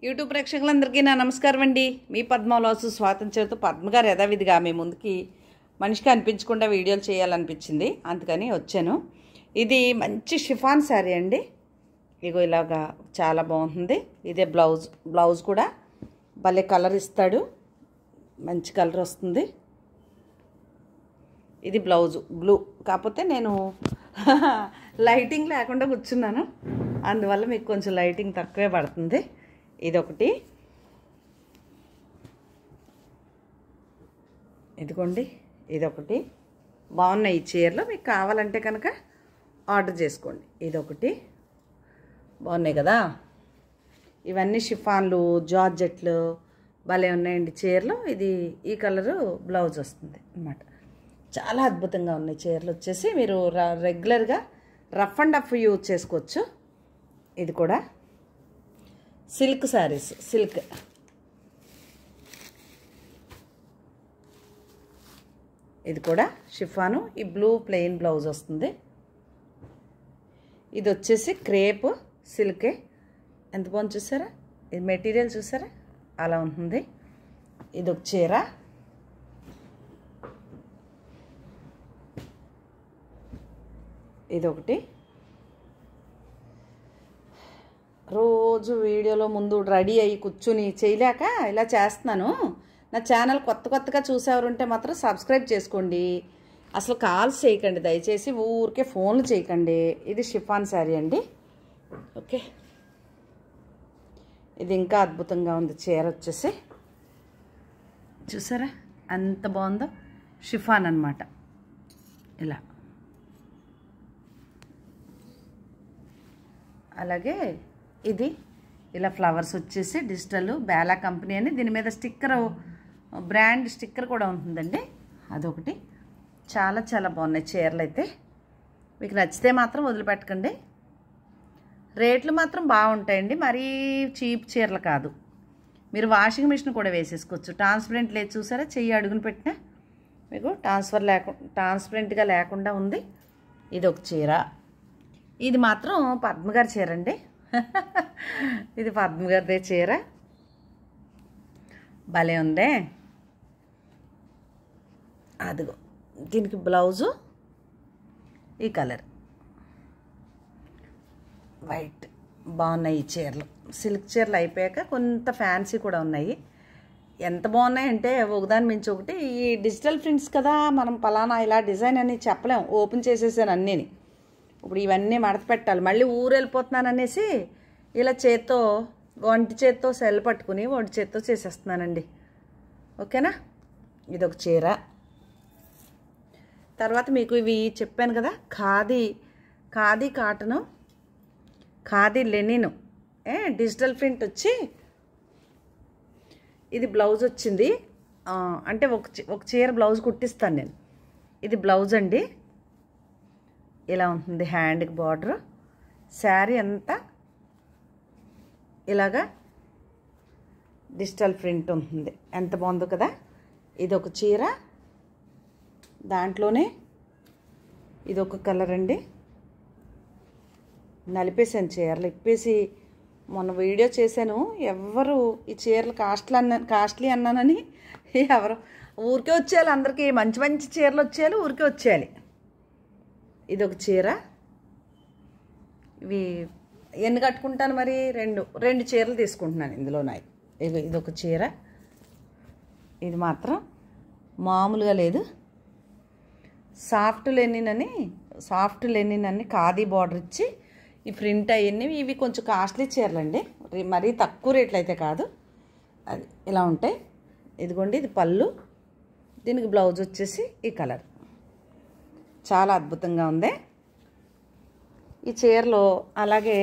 YouTube ప్రేక్షకులందరికీ నా నమస్కారం అండి. మీ పద్మవ్లాగ్స్ స్వాగతం చేస్తూ పద్మ గారు యథావిధిగా మీ ముందుకి మనిషికి అనిపించకుండా వీడియోలు చేయాలనిపించింది, అందుకని వచ్చాను. ఇది మంచి షిఫాన్ శారీ అండి. ఇగో ఇలాగా చాలా బాగుంటుంది. ఇదే బ్లౌజ్ కూడా భలే కలర్ ఇస్తాడు, మంచి కలర్ వస్తుంది. ఇది బ్లౌజు బ్లూ, కాకపోతే నేను లైటింగ్ లేకుండా కూర్చున్నాను, అందువల్ల మీకు కొంచెం లైటింగ్ తక్కువే పడుతుంది. ఇదొకటి, ఇదిగోండి ఇదొకటి. బాగున్నాయి ఈ చీరలు, మీకు కావాలంటే కనుక ఆర్డర్ చేసుకోండి. ఇదొకటి బాగున్నాయి కదా. ఇవన్నీ షిఫాన్లు, జార్జెట్లు భలే ఉన్నాయండి చీరలు. ఇది ఈ కలరు బ్లౌజ్ వస్తుంది అన్నమాట. చాలా అద్భుతంగా ఉన్నాయి చీరలు. వచ్చేసి మీరు రెగ్యులర్గా రఫ్ అండ్ టఫ్ యూజ్ చేసుకోవచ్చు. ఇది కూడా సిల్క్ శారీస్, సిల్క్. ఇది కూడా షిఫాను. ఈ బ్లూ ప్లెయిన్ బ్లౌజ్ వస్తుంది. ఇది వచ్చేసి క్రేప్ సిల్కే. ఎంత బాగుంది చూసారా, ఇది మెటీరియల్ చూసారా, అలా ఉంటుంది. ఇది ఒక చీర. ఇదొకటి. రోజు వీడియోలో ముందు రెడీ అయ్యి కూర్చుని చేయలేక ఇలా చేస్తున్నాను. నా ఛానల్ కొత్తగా చూసేవారుంటే మాత్రం సబ్స్క్రైబ్ చేసుకోండి. అసలు కాల్స్ చేయకండి దయచేసి, ఊరికే ఫోన్లు చేయకండి. ఇది షిఫాన్ శారీ అండి. ఓకే, ఇది ఇంకా అద్భుతంగా ఉంది చీర. వచ్చేసి చూసారా ఎంత బాగుందో, షిఫాన్ అన్నమాట. ఇలా అలాగే ఇది ఇలా ఫ్లవర్స్ వచ్చేసి డిజిటల్ బేలా కంపెనీ అని, దీని మీద స్టిక్కర్, బ్రాండ్ స్టిక్కర్ కూడా ఉంటుందండి. అదొకటి. చాలా చాలా బాగున్నాయి చీరలు అయితే. మీకు నచ్చితే మాత్రం వదిలిపెట్టకండి. రేట్లు మాత్రం బాగుంటాయండి, మరీ చీప్ చీరలు కాదు. మీరు వాషింగ్ మిషన్ కూడా వేసేసుకోవచ్చు. ట్రాన్స్పరెంట్ లేదు చూసారా, చెయ్యి అడుగుని పెట్టినా మీకు ట్రాన్స్పరెంట్గా లేకుండా ఉంది. ఇది ఒక చీర. ఇది మాత్రం పద్మగారి చీర అండి. ఇది పద్మగారిదే చీర, భలే ఉందే. అదిగో దీనికి బ్లౌజు ఈ కలర్ వైట్. బాగున్నాయి ఈ చీరలు. సిల్క్ చీరలు అయిపోయాక కొంత ఫ్యాన్సీ కూడా ఉన్నాయి. ఎంత బాగున్నాయంటే ఒకదాని మించి ఒకటి. ఈ డిజిటల్ ప్రింట్స్ కదా, మనం పలానా ఇలా డిజైన్ అని చెప్పలేం. ఓపెన్ చేసేసాను అన్నీని. ఇప్పుడు ఇవన్నీ మడత పెట్టాలి. మళ్ళీ ఊరు వెళ్ళిపోతున్నాను అనేసి ఇలా చేత్తో, వంటి చేత్తో సెల్ పట్టుకుని వంటి చేత్తో చేసేస్తున్నానండి. ఓకేనా. ఇదొక చీర. తర్వాత మీకు ఇవి చెప్పాను కదా, khadi cotton, khadi linen, digital print వచ్చి ఇది బ్లౌజ్ వచ్చింది. అంటే ఒక చీర బ్లౌజ్ కుట్టిస్తాను నేను. ఇది బ్లౌజ్ అండి. ఇలా ఉంటుంది, హ్యాండ్కి బార్డర్. శారీ అంతా ఇలాగా డిజిటల్ ప్రింట్ ఉంటుంది. ఎంత బాగుందో కదా. ఇది ఒక చీర, దాంట్లోనే ఇదొక కలర్ అండి. నలిపేసాను చీరలు, ఇప్పేసి మొన్న వీడియో చేశాను. ఎవరు ఈ చీరలు కాస్ట్లీ అన్నానని ఎవరు ఊరికే వచ్చేయాలి. అందరికీ మంచి మంచి చీరలు వచ్చేయాలి, ఊరికే వచ్చేయాలి. ఇదొక చీర. ఇవి ఎన్ని కట్టుకుంటాను మరి, రెండు చీరలు తీసుకుంటున్నాను ఇందులో నాయి. ఇదొక చీర. ఇది మాత్రం మామూలుగా లేదు. సాఫ్ట్ లెనిన్ అని ఖాదీ బార్డర్ ఇచ్చి ఈ ప్రింట్ అవన్నీ. ఇవి కొంచెం కాస్ట్లీ చీరలు అండి, మరీ తక్కువ రేట్లు అయితే కాదు. అది ఇలా ఉంటాయి. ఇదిగోండి ఇది పళ్ళు, దీనికి బ్లౌజ్ వచ్చేసి ఈ కలర్. చాలా అద్భుతంగా ఉంది ఈ చీరలో. అలాగే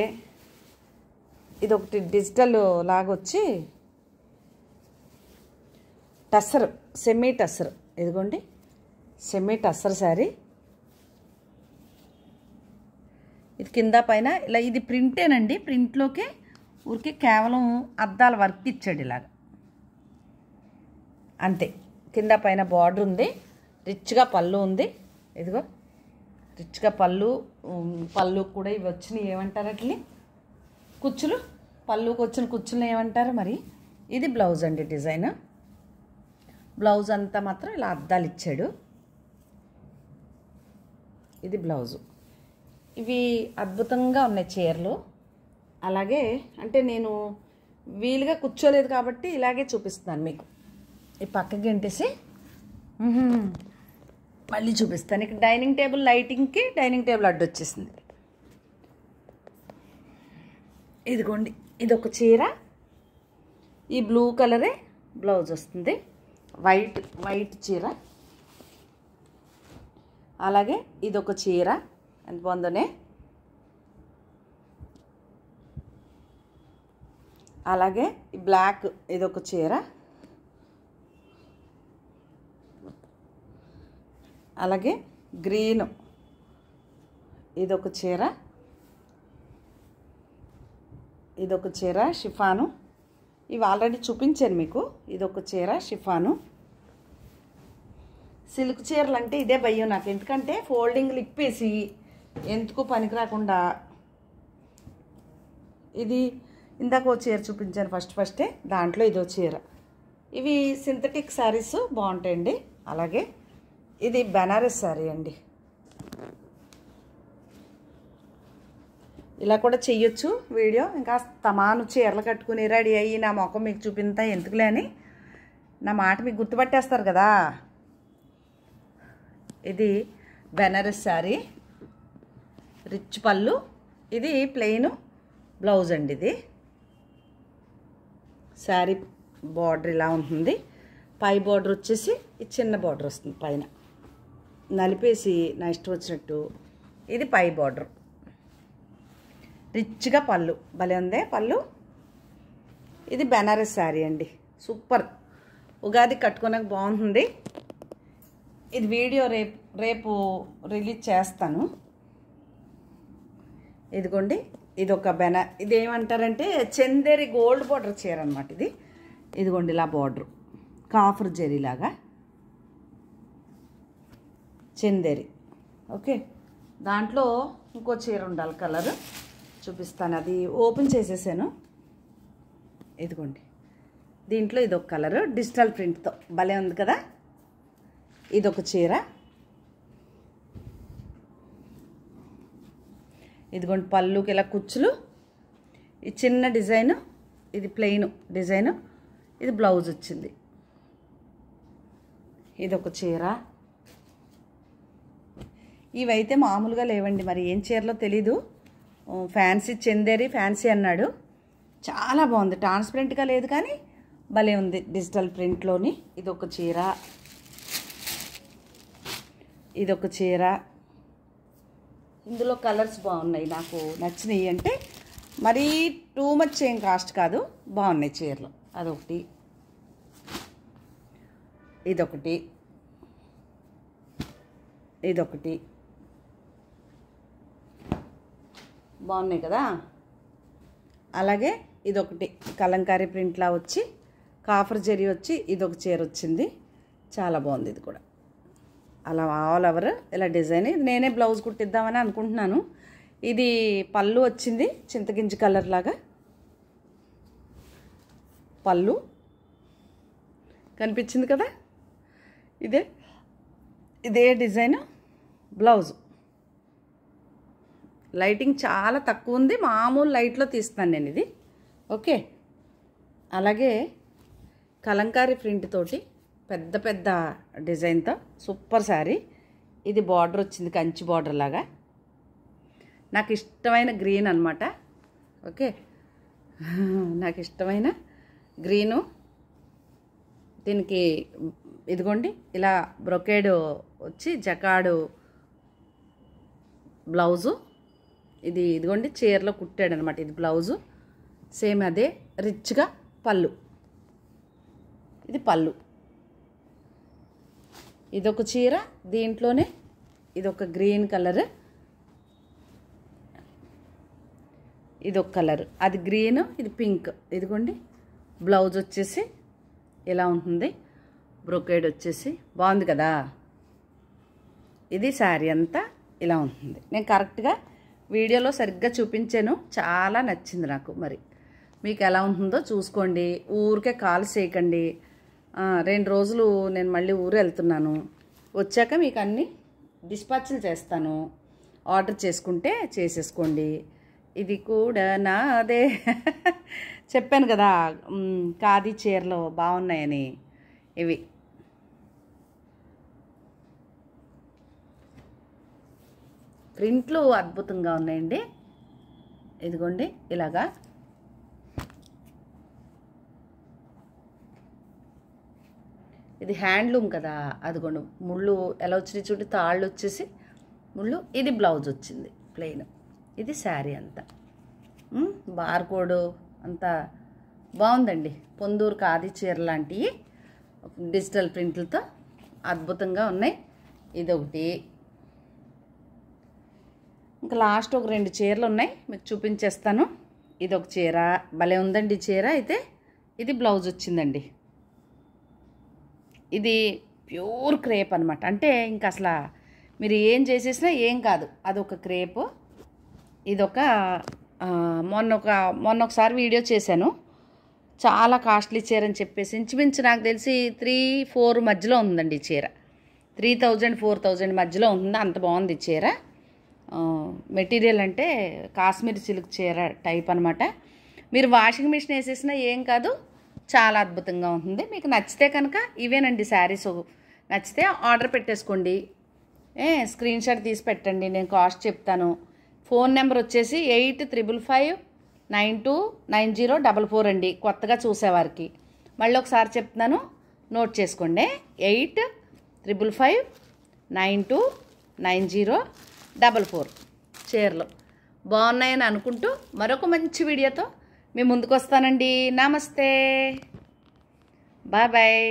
ఇదొకటి డిజిటల్ లాగొచ్చి టస్సర్, సెమీ టస్సర్. ఇదిగోండి సెమీ టస్సర్ శారీ. ఇది కింద పైన ఇలా, ఇది ప్రింటేనండి. ప్రింట్లోకి ఊరికే కేవలం అద్దాల వర్క్ ఇచ్చాడు ఇలాగ, అంతే. కింద పైన బార్డర్ ఉంది, రిచ్గా పళ్ళు ఉంది. ఇదిగో రిచ్గా పళ్ళు కూడా ఇవి వచ్చినాయి. ఏమంటారు అట్లని, కుచ్చులు పళ్ళుకి వచ్చిన కుచ్చులను ఏమంటారు మరి. ఇది బ్లౌజ్ అండి డిజైన్. బ్లౌజ్ అంతా మాత్రం ఇలా అద్దాలు ఇచ్చాడు. ఇది బ్లౌజు. ఇవి అద్భుతంగా ఉన్నాయి చీరలు. అలాగే అంటే నేను వీలుగా కూర్చోలేదు కాబట్టి ఇలాగే చూపిస్తున్నాను మీకు. ఈ పక్కకి గంటేసి మళ్ళీ చూపిస్తాను. ఇక్కడ డైనింగ్ టేబుల్ లైటింగ్కి డైనింగ్ టేబుల్ అడ్డు వచ్చేసింది. ఇదిగోండి, ఇది ఒక చీర. ఈ బ్లూ కలరే బ్లౌజ్ వస్తుంది. వైట్ చీర. అలాగే ఇదొక చీర, ఎంత బాగుందోనే. అలాగే ఈ బ్లాక్ ఇదొక చీర. అలాగే గ్రీన్ ఇదొక చీర. ఇదొక చీర షిఫాను. ఇవి ఆల్రెడీ చూపించాను మీకు. ఇదొక చీర షిఫాను. సిల్క్ చీరలు అంటే ఇదే భయం నాకు. ఎందుకంటే ఫోల్డింగ్లు ఇప్పేసి ఎందుకు పనికి రాకుండా. ఇది ఇందాక ఓ చీర చూపించాను ఫస్టే, దాంట్లో ఇదో చీర. ఇవి సింథటిక్ శారీస్ బాగుంటాయండి. అలాగే ఇది బెనారస్ శారీ అండి. ఇలా కూడా చెయ్యొచ్చు వీడియో. ఇంకా తమాను చీరలు కట్టుకుని రెడీ అయ్యి నా ముఖం మీకు చూపింతా ఎందుకులే అని, నా మాట మీకు గుర్తుపట్టేస్తారు కదా. ఇది బెనారస్ శారీ, రిచ్ పళ్ళు. ఇది ప్లెయిన్ బ్లౌజ్ అండి. ఇది శారీ బార్డర్ ఇలా ఉంటుంది. పై బార్డర్ వచ్చేసి ఈ చిన్న బార్డర్ వస్తుంది పైన నలిపేసి నా ఇష్టం వచ్చినట్టు. ఇది పై బార్డర్. రిచ్గా పళ్ళు భలే ఉందే పళ్ళు. ఇది బెనారస్ శారీ అండి, సూపర్. ఉగాది కట్టుకోనకు బాగుంటుంది. ఇది వీడియో రేపు రిలీజ్ చేస్తాను. ఇదిగోండి, ఇదొక ఇదేమంటారంటే చందేరి గోల్డ్ బార్డర్ చీర అనమాట ఇది. ఇదిగోండి ఇలా బార్డర్ కాఫర్ జరీలాగా చందేరి. ఓకే, దాంట్లో ఇంకో చీర ఉండాలి కలర్ చూపిస్తాను. అది ఓపెన్ చేసేసాను. ఇదిగోండి, దీంట్లో ఇదొక కలరు డిజిటల్ ప్రింట్తో భలే ఉంది కదా. ఇదొక చీర. ఇదిగోండి పళ్ళుకి ఇలా కుచ్చులు. ఈ చిన్న డిజైను, ఇది ప్లెయిన్ డిజైను. ఇది బ్లౌజ్ వచ్చింది. ఇదొక చీర. ఇవైతే మామూలుగా లేవండి, మరి ఏం చీరలో తెలీదు. ఫ్యాన్సీ చందేరి ఫ్యాన్సీ అన్నాడు. చాలా బాగుంది, ట్రాన్స్పరెంట్గా లేదు కానీ భలే ఉంది డిజిటల్ ప్రింట్లోని. ఇదొక చీర. ఇదొక చీర. ఇందులో కలర్స్ బాగున్నాయి, నాకు నచ్చినాయి. అంటే మరీ టూ మచ్ ఏం కాస్ట్ కాదు, బాగున్నాయి చీరలు. అదొకటి. ఇదొకటి. ఇదొకటి బాగున్నాయి కదా. అలాగే ఇదొకటి కలంకారీ ప్రింట్లా వచ్చి కాఫర్ జరీ వచ్చి ఇదొక చీర వచ్చింది, చాలా బాగుంది. ఇది కూడా అలా ఆల్ ఓవర్ ఇలా డిజైన్. నేనే బ్లౌజ్ కుట్టిద్దామని అనుకుంటున్నాను. ఇది పళ్ళు వచ్చింది చింతగింజ కలర్ లాగా. పళ్ళు కనిపించింది కదా. ఇదే డిజైన్ బ్లౌజ్. లైటింగ్ చాలా తక్కువ ఉంది, మామూలు లైట్లో తీస్తాను నేను ఇది. ఓకే, అలాగే కలంకారీ ప్రింట్ తోటి పెద్ద పెద్ద డిజైన్తో సూపర్ శారీ. ఇది బార్డర్ వచ్చింది కంచి బార్డర్ లాగా. నాకు ఇష్టమైన గ్రీన్ అనమాట. ఓకే, నాకు ఇష్టమైన గ్రీను. దీనికి ఇదిగోండి ఇలా బ్రొకేడ్ వచ్చి జకాడు బ్లౌజు. ఇదిగోండి చీరలో కుట్టాడు అనమాట. ఇది బ్లౌజు సేమ్ అదే రిచ్గా పళ్ళు. ఇది పళ్ళు. ఇదొక చీర, దీంట్లోనే ఇదొక గ్రీన్ కలర్, ఇదొక కలర్. అది గ్రీన్, ఇది పింక్. ఇదిగోండి బ్లౌజ్ వచ్చేసి ఇలా ఉంటుంది, బ్రొకేడ్ వచ్చేసి బాగుంది కదా. ఇది శారీ అంతా ఇలా ఉంటుంది. నేను కరెక్ట్గా వీడియోలో సరిగ్గా చూపించాను, చాలా నచ్చింది నాకు. మరి మీకు ఎలా ఉంటుందో చూసుకోండి. ఊరికే కాల్ చేయకండి. 2 రోజులు నేను మళ్ళీ ఊరు వెళ్తున్నాను. వచ్చాక మీకు అన్నీ డిస్పాచ్లు చేస్తాను. ఆర్డర్ చేసుకుంటే చేసేసుకోండి. ఇది కూడా నాదే. చెప్పాను కదా ఖాదీ చీరలు బాగున్నాయని. ఇవి ప్రింట్లు అద్భుతంగా ఉన్నాయండి. ఇదిగోండి ఇలాగా ఇది హ్యాండ్లూమ్ కదా, అదిగోండి ముళ్ళు ఎలా వచ్చినాయి చూడండి, తాళ్ళు వచ్చేసి ముళ్ళు. ఇది బ్లౌజ్ వచ్చింది ప్లెయిన్. ఇది శారీ అంతా బార్కోడ్ అంతా బాగుందండి. పొందూరు ఖాదీ చీర లాంటివి డిజిటల్ ప్రింట్లతో అద్భుతంగా ఉన్నాయి. ఇదొకటి. ఇంకా లాస్ట్ ఒక 2 చీరలు ఉన్నాయి, మీకు చూపించేస్తాను. ఇదొక చీర భలే ఉందండి చీర. అయితే ఇది బ్లౌజ్ వచ్చిందండి. ఇది ప్యూర్ క్రేప్ అనమాట. అంటే ఇంకా అసలు మీరు ఏం చేసేసినా ఏం కాదు, అదొక క్రేప్. ఇదొక మొన్న ఒకసారి వీడియో చేశాను. చాలా కాస్ట్లీ చీర అని చెప్పేసి ఇంచుమించు నాకు తెలిసి 3-4 మధ్యలో ఉందండి ఈ చీర. 3000-4000 మధ్యలో ఉంది. అంత బాగుంది ఈ చీర. మెటీరియల్ అంటే కాశ్మీర్ సిల్క్ చీర టైప్ అనమాట. మీరు వాషింగ్ మిషన్ వేసేసినా ఏం కాదు, చాలా అద్భుతంగా ఉంటుంది. మీకు నచ్చితే కనుక ఇవేనండి శారీస్. నచ్చితే ఆర్డర్ పెట్టేసుకోండి. స్క్రీన్ షాట్ తీసి పెట్టండి, నేను కాస్ట్ చెప్తాను. ఫోన్ నెంబర్ వచ్చేసి 8555929044 అండి, కొత్తగా చూసేవారికి. మళ్ళీ ఒకసారి చెప్తున్నాను, నోట్ చేసుకోండి. 8555929044. చీరలు బాగున్నాయని అనుకుంటూ మరొక మంచి వీడియోతో మీ ముందుకు వస్తానండి. నమస్తే, బాయ్ బాయ్.